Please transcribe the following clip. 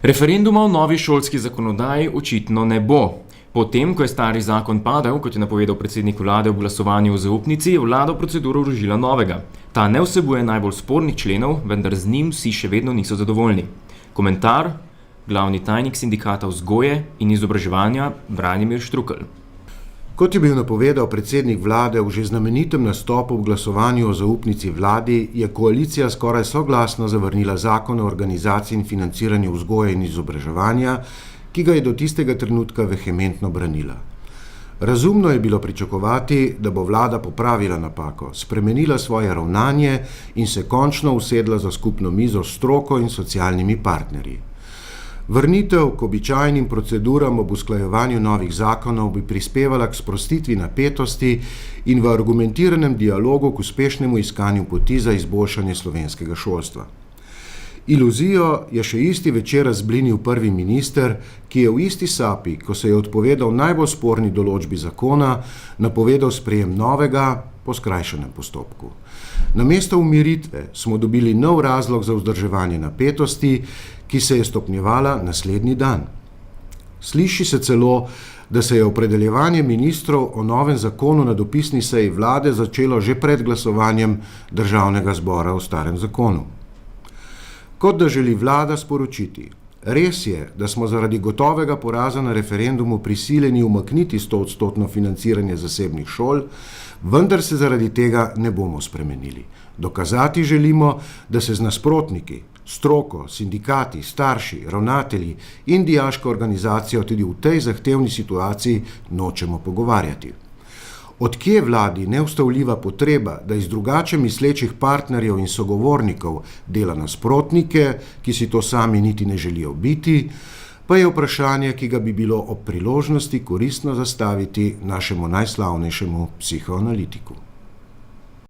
Referenduma o novi šolski zakonodaji očitno ne bo. Potem, ko je stari zakon padel, kot je napovedal predsednik vlade v glasovanju o zaupnici, je vlada v proceduro vložila novega. Ta ne vsebuje najbolj spornih členov, vendar z njim vsi še vedno niso zadovoljni. Komentar: glavni tajnik sindikata vzgoje in izobraževanja Branimir Štrukelj. Kot je bil napovedal predsednik vlade v že znamenitem nastopu v glasovanju o zaupnici vladi, je koalicija skoraj soglasno zavrnila zakon o organizaciji in financiranju vzgoje in izobraževanja, ki ga je do tistega trenutka vehementno branila. Razumno je bilo pričakovati, da bo vlada popravila napako, spremenila svoje ravnanje in se končno usedla za skupno mizo s stroko in socialnimi partnerji. Vrnitev k običajnim proceduram ob usklajevanju novih zakonov bi prispevala k sprostitvi napetosti in v argumentiranem dialogu k uspešnemu iskanju poti za izboljšanje slovenskega šolstva. Iluzijo je še isti večer razblinil prvi minister, ki je v isti sapi, ko se je odpovedal najbolj sporni določbi zakona, napovedal sprejem novega po skrajšanem postopku. Namesto umiritve smo dobili nov razlog za vzdrževanje napetosti, ki se je stopnjevala naslednji dan. Sliši se celo, da se je opredeljevanje ministrov o novem zakonu na dopisni seji vlade začelo že pred glasovanjem Državnega zbora o starem zakonu. Kot da želi vlada sporočiti: res je, da smo zaradi gotovega poraza na referendumu prisiljeni umakniti 100% financiranje zasebnih šol, vendar se zaradi tega ne bomo spremenili. Dokazati želimo, da se z nasprotniki, stroko, sindikati, starši, ravnatelji in dijaško organizacijo tudi v tej zahtevni situaciji nočemo pogovarjati. Od kje vladi neustavljiva potreba, da iz drugače mislečih partnerjev in sogovornikov dela nasprotnike, ki si to sami niti ne želijo biti, pa je vprašanje, ki ga bi bilo ob priložnosti koristno zastaviti našemu najslavnejšemu psihoanalitiku.